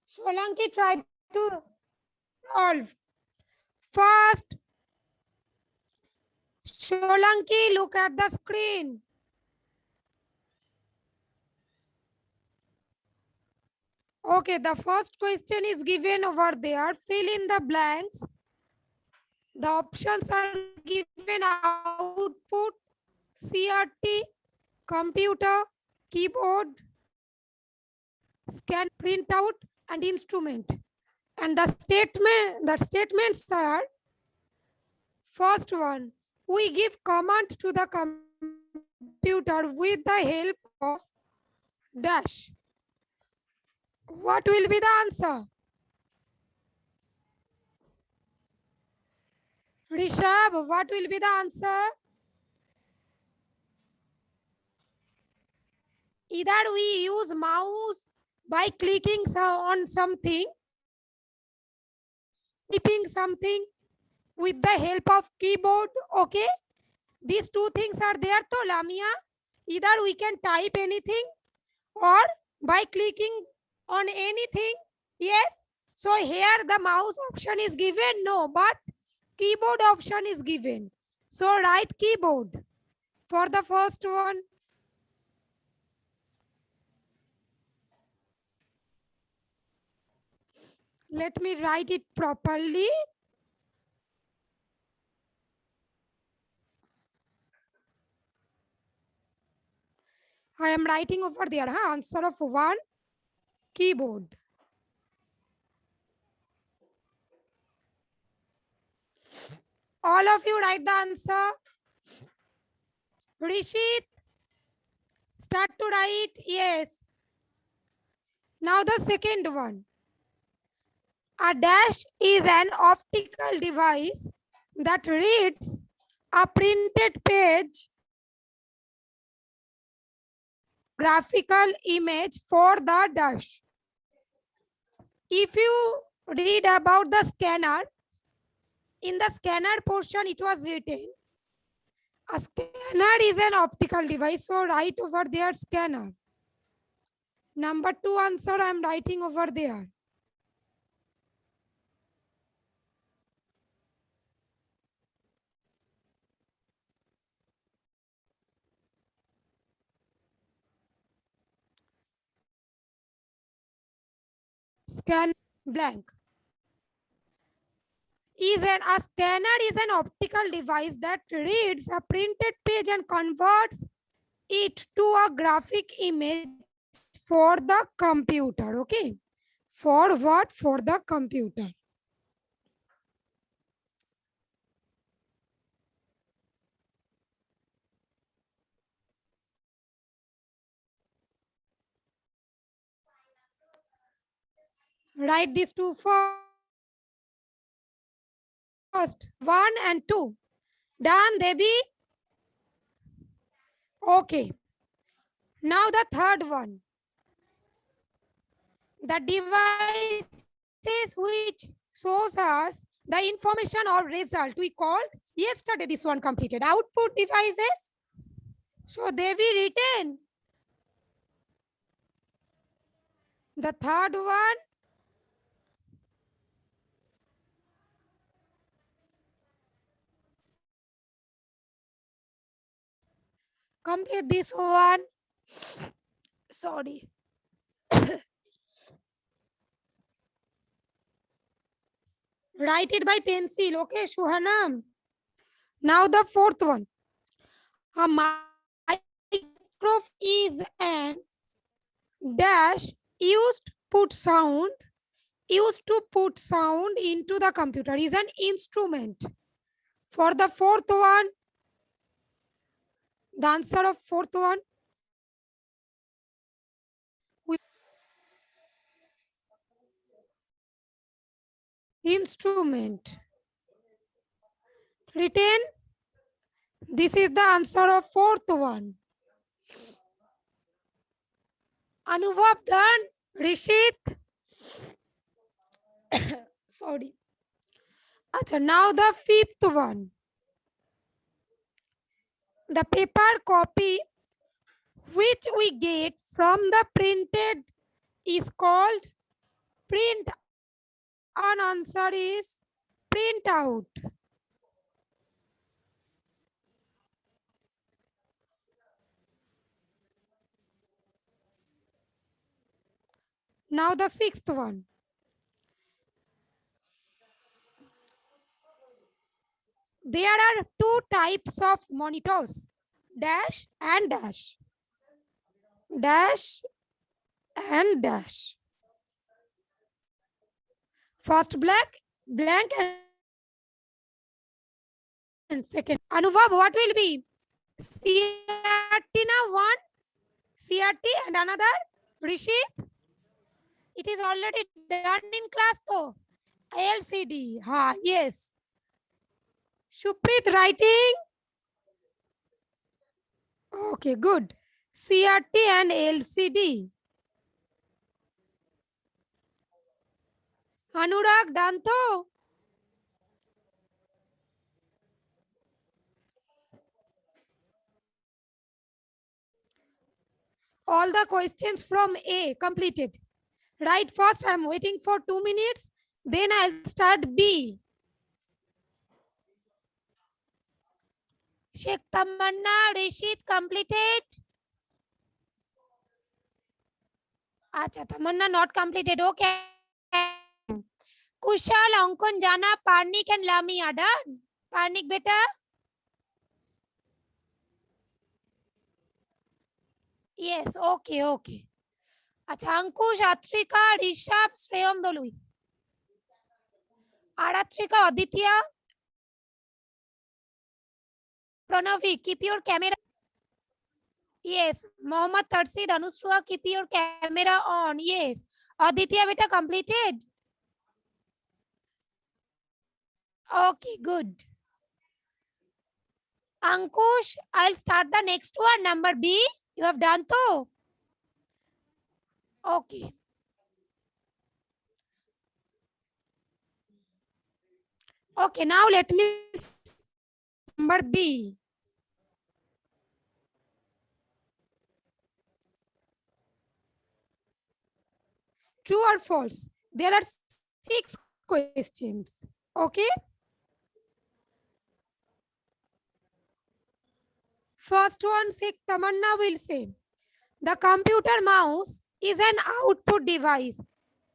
Solanki, try to solve. First, Solanki, look at the screen. Okay, the first question is given over there. Fill in the blanks. The options are given: output, CRT, computer, keyboard, scan, printout, and instrument. And the statements are: first one, we give command to the computer with the help of dash. What will be the answer? Rishabh, what will be the answer? Either we use mouse by clicking on something, typing something with the help of keyboard. Okay, these two things are there to Lamia. Either we can type anything or by clicking on anything. Yes, so here the mouse option is given, no, but keyboard option is given. So write keyboard for the first one. Let me write it properly. I am writing over there, huh? Answer of one, keyboard. All of you write the answer. Rishit, start to write. Yes. Now the second one. A dash is an optical device that reads a printed page, graphical image for the dash. If you read about the scanner, in the scanner portion it was written, a scanner is an optical device, so write over there scanner. Number two answer I am writing over there. Scan blank. A scanner is an optical device that reads a printed page and converts it to a graphic image for the computer. Okay, for what? For the computer. Write these two first, 1 and 2. Done, Devi? Okay. Now the third one. The devices which shows us the information or result we called yesterday. This one completed. Output devices. So Devi written. The third one. Complete this one. Sorry. Write it by pencil. Okay, Shuhanam. Now the fourth one. A microphone is an dash used to put sound into the computer, is an instrument. For the fourth one, the answer of fourth one, instrument. Written. This is the answer of fourth one. Anubhav done. Rishit. Sorry. Achha, now the fifth one. The paper copy which we get from the printed is called Print on answer is print out. Now the sixth one. There are two types of monitors, dash and dash. Dash and dash. First blank and second. Anubhav, what will be? CRT now one, CRT and another Rishit. It is already done in class though. LCD. Ha, yes. Shuprit writing. Okay, good. CRT and LCD. Anurag, done though. All the questions from A completed. Right, first I'm waiting for 2 minutes. Then I'll start B. Sheikh Tamanna, Rishit completed. Acha, Tamanna not completed. Okay. Kushal, Ankon, Jana, Parnik and Lami are done. Parnik beta. Yes, okay, okay. Acha, Ankush, Atrika, Rishabh, Shreyam Dolui. Aratrika, Aditya. Pranavi, keep your camera. Yes, Mohammad Tarsid, Anushrua, keep your camera on. Yes. Aditya beta completed. Okay, good. Ankush, I'll start the next one. Number B. You have done so. Okay. Okay, now let me number B. True or false? There are 6 questions. Okay. First one, Sheikh Tamanna will say, the computer mouse is an output device.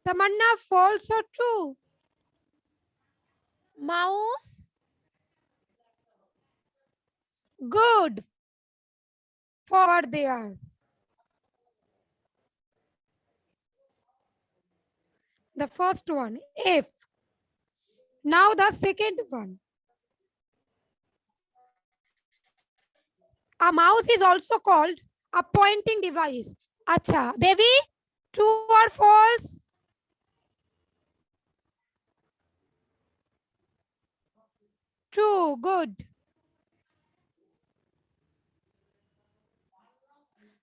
Tamanna, false or true? Mouse. Good. Forward there. The first one, F. Now the second one. A mouse is also called a pointing device. Acha, Devi, true or false? True, good.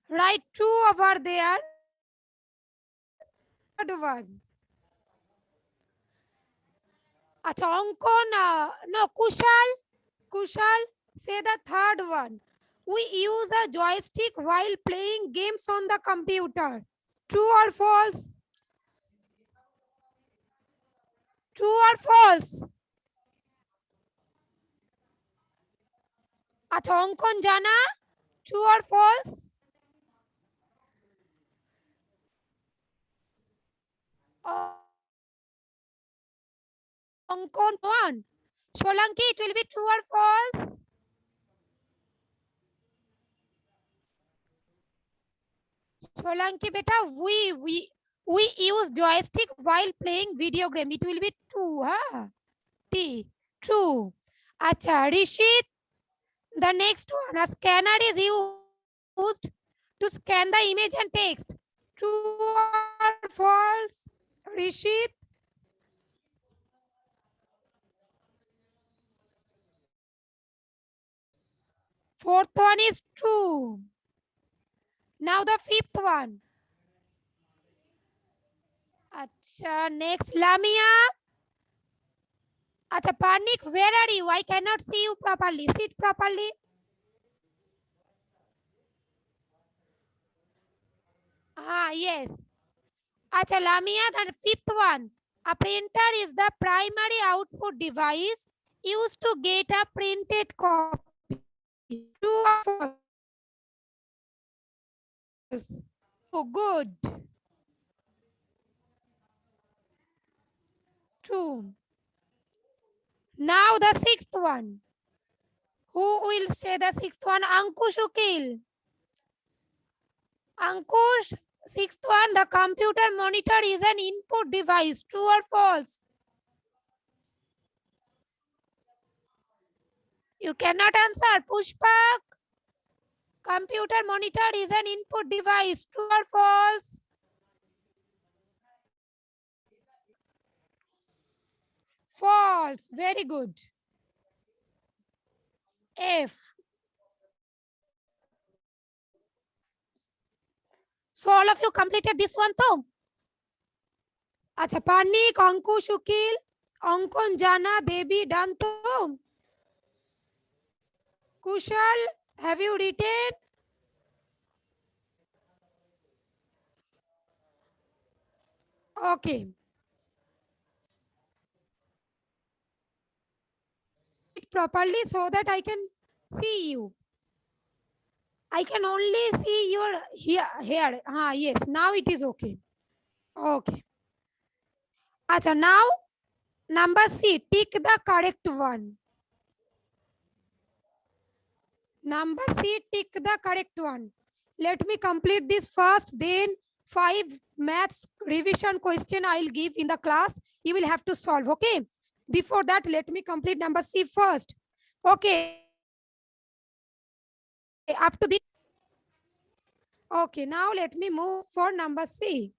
Write true over there. Third one. Acha, Ankon, no, Kushal, say the third one. We use a joystick while playing games on the computer. True or false? True or false? Acha, Ankon Jana, true or false? Ankon one. Sholanki, it will be true or false? Sholanki beta, we use joystick while playing video game. It will be true, huh? T. True. Acha, Rishit, the next one, a scanner is used to scan the image and text. True or false? Rishit? Fourth one is true. Now the fifth one. Acha, next, Lamia. Acha, Panik, where are you? I cannot see you properly. Sit properly. Ah, yes. Acha, Lamia, the fifth one. A printer is the primary output device used to get a printed copy. True or false? Oh, good. True. Now the sixth one. Who will say the sixth one? Ankush Ukil. Ankush, sixth one. The computer monitor is an input device. True or false? You cannot answer. Pushpak. Computer monitor is an input device. True or false? False. Very good. F. So all of you completed this one too. Acha, Panik, Ankush, Ukil, Ankon, Jana, Devi, done too. Kushal, have you written? Okay. Properly so that I can see you. I can only see your here. Yes, now it is okay. Okay. Acha, now number C, tick the correct one. Number C, tick the correct one. Let me complete this first, then 5 maths revision question I'll give in the class. You will have to solve, okay? Before that, let me complete number C first. Okay. Up to this. Okay, now let me move for number C.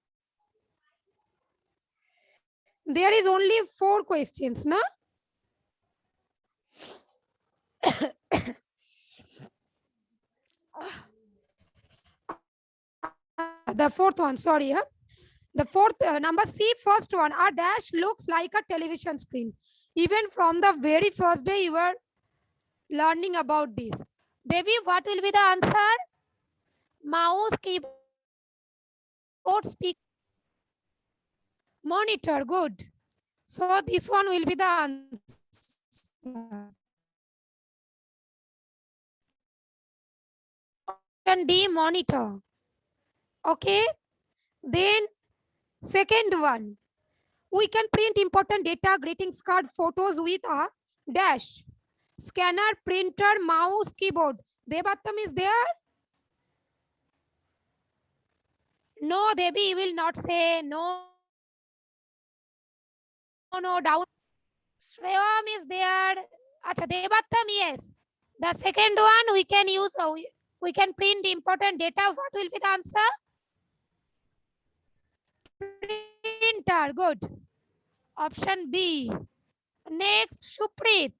There is only 4 questions, no? The fourth one, sorry. Huh? The fourth, number C, first one, our dash looks like a television screen. Even from the very first day you were learning about this. Devi, what will be the answer? Mouse, keyboard, speak, monitor, good. So this one will be the answer. Option D, monitor. Okay. Then second one, we can print important data, greetings card, photos with a dash. Scanner, printer, mouse, keyboard. Devattam is there? No, Devi will not say no. No, down. Shrevam is there. Acha, Devattam, yes. The second one we can use, we can print important data. What will be the answer? Printer, good. Option B. Next, Shuprit.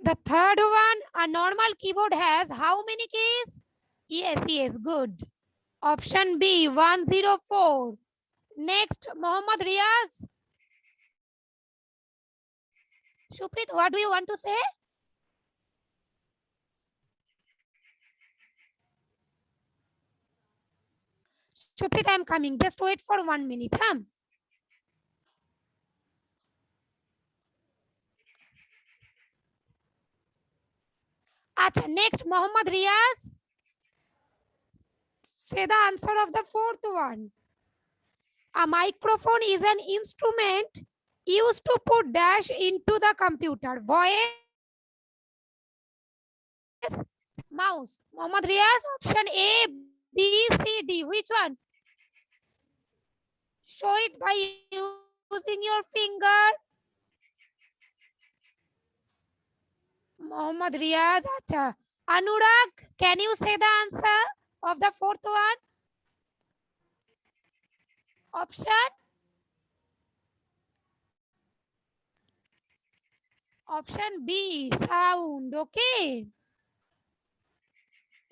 The third one, a normal keyboard has how many keys? Yes, good. Option B, 104. Next, Mohammad Riaz. Shuprit, what do you want to say? Shuprit, I am coming. Just wait for 1 minute. Huh? Acha, next, Mohammad Riaz. Say the answer of the fourth one. A microphone is an instrument used to put dash into the computer. Voice, mouse. Mohammad Riaz, option A, B, C, D. Which one? Show it by using your finger. Mohammad Riaz, acha. Anurag, can you say the answer of the fourth one? Option? Option B, sound. Okay.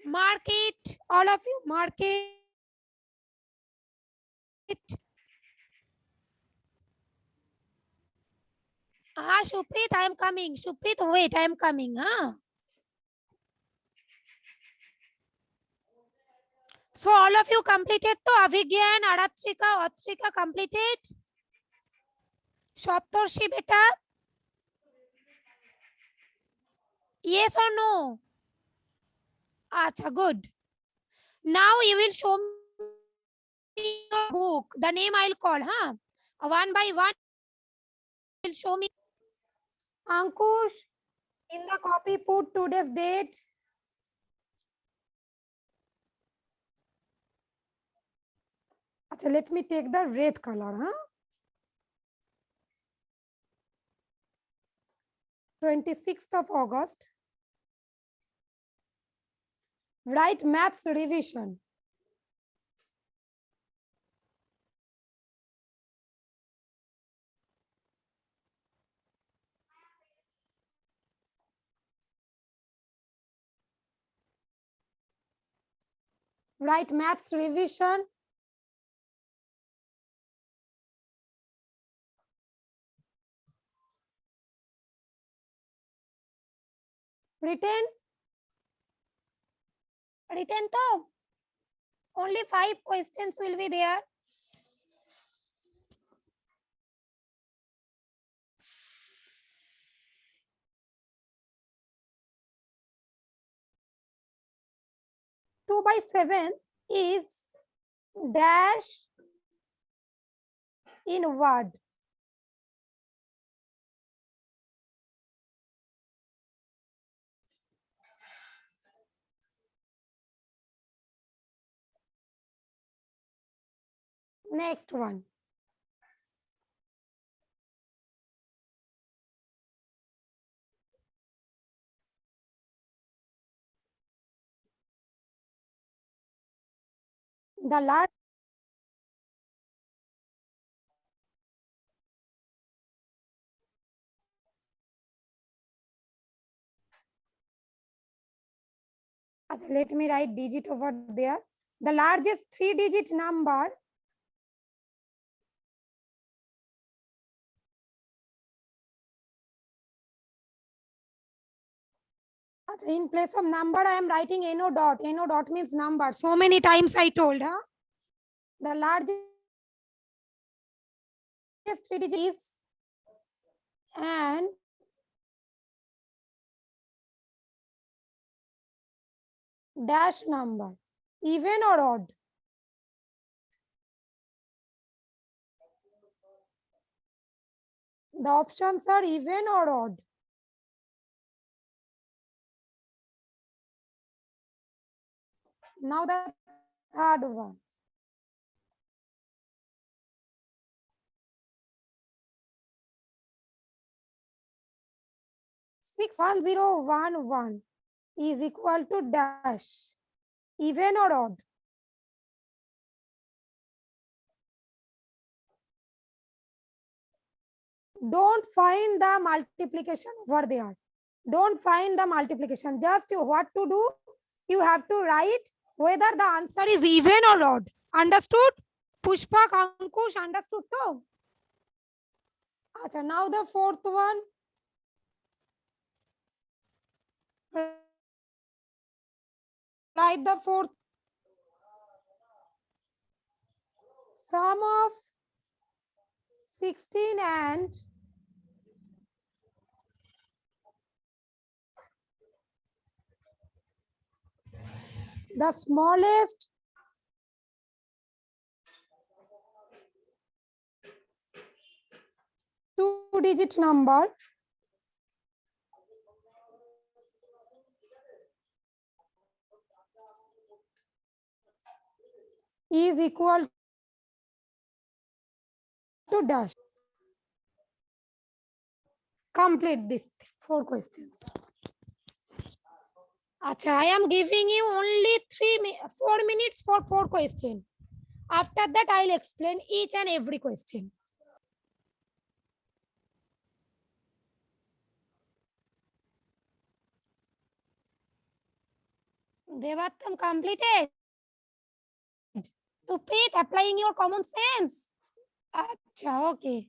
Mark it. All of you, mark it. Shuprit, I am coming. Shuprit, wait, I am coming. So all of you completed to Avigyan, Aratrika, Otrika completed. Shoptorshi beta. Yes or no? Acha, good. Now you will show me your book. The name I'll call, huh? One by one, will show me. Ankush, in the copy put today's date. Acha, let me take the red color, huh? 26th of August. Write maths revision. Write maths revision. Written. Written to. Only 5 questions will be there. Two by 7 is dash in word. Next one. The large let me write digit over there. The largest 3-digit number in place of number I am writing NO dot. NO dot means number. So many times I told, huh? The largest 3-digit is and dash number, even or odd. The options are even or odd. Now the third one. 61011 is equal to dash, even or odd. Don't find the multiplication over there. Don't find the multiplication. Just what to do? You have to write whether the answer is even or odd. Understood? Pushpak, Ankush, understood though? Acha, now the fourth one. Write the fourth. Sum of 16 and the smallest two-digit number is equal to dash. Complete this 4 questions. Acha, I am giving you only 4 minutes for 4 questions. After that, I'll explain each and every question. Devattam completed. To Preet, applying your common sense. Acha, okay.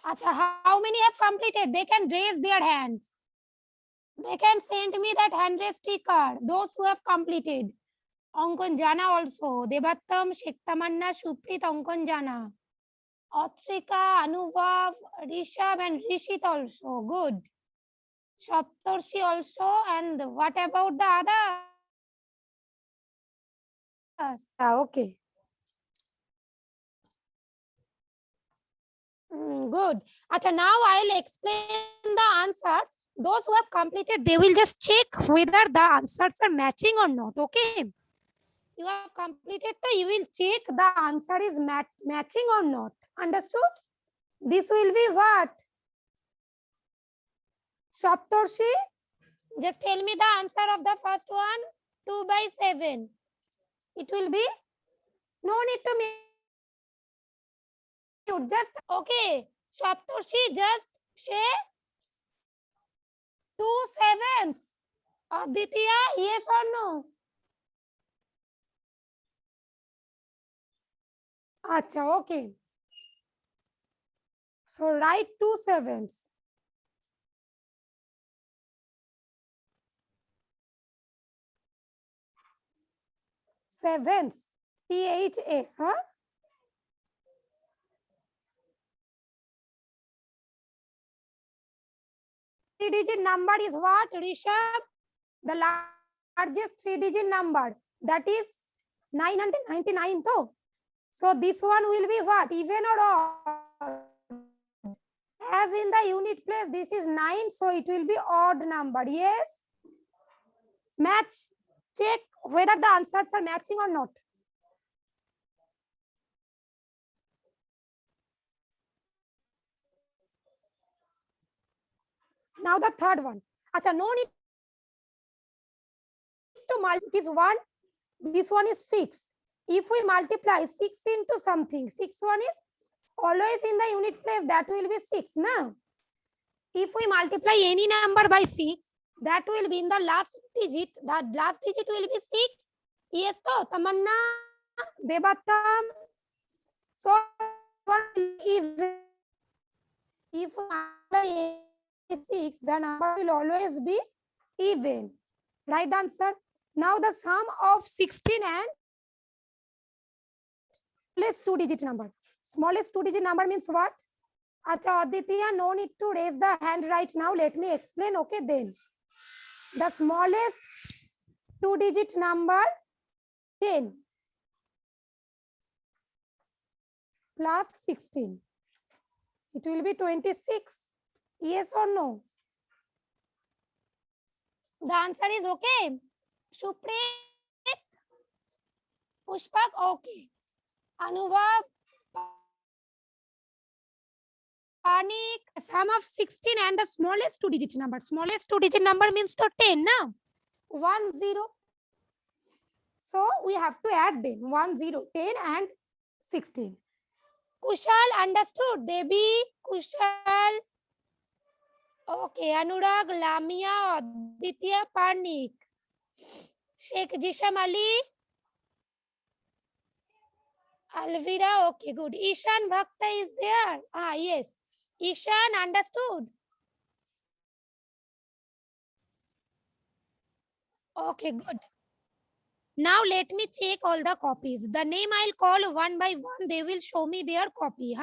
Acha, how many have completed? They can raise their hands. They can send me that hand-raise sticker. Those who have completed. Ankon Jana also. Debattam, Sheikh Tamanna, Shuprit, Ankon Jana. Atrika, Anubhav, Rishabh and Rishit also. Good. Saptarshi also. And what about the others? Okay. Good. Acha, now I'll explain the answers. Those who have completed, they will just check whether the answers are matching or not. Okay. You have completed, so you will check the answer is matching or not. Understood? This will be what? Saptarshi, just tell me the answer of the first one. 2/7. It will be, no need to mute. Just okay. Saptarshi, just say 2/7. Aditya, yes or no? Acha, okay. So write 2/7. Sevens. THS, huh? Three-digit number is what, Rishabh? The largest three-digit number. That is 999, though. So this one will be what? Even or odd? As in the unit place, this is 9, so it will be odd number. Yes? Match. Check whether the answers are matching or not. Now the third one. Acha, no need to multiply. It is 1. This one is 6. If we multiply 6 into something, 6 one is always in the unit place, that will be 6. Now, if we multiply any number by 6, that will be in the last digit. The last digit will be 6. Yes, to Tamanna, Debatam. So, if we 6, the number will always be even. Right answer. Now the sum of 16 and smallest two-digit number. Smallest two-digit number means what? Acha, Aditya, no need to raise the hand right now. Let me explain. Okay, then. The smallest two-digit number 10 plus 16. It will be 26. Yes or no? The answer is okay. Shuprit, Pushpak, okay. Anubhav, Panik, sum of 16 and the smallest two-digit number. Smallest two-digit number means to 10, no? 1, 0. So we have to add them. 1, 0, 10 and 16. Kushal, understood? Devi, Kushal. Okay, Anurag, Lamia, Aditya, Panik. Sheikh Jisham Ali. Alvira, okay, good. Ishan Bhakta is there. Ah, yes. Ishan, understood? Okay, good. Now let me check all the copies. The name I'll call one by one. They will show me their copy. Huh?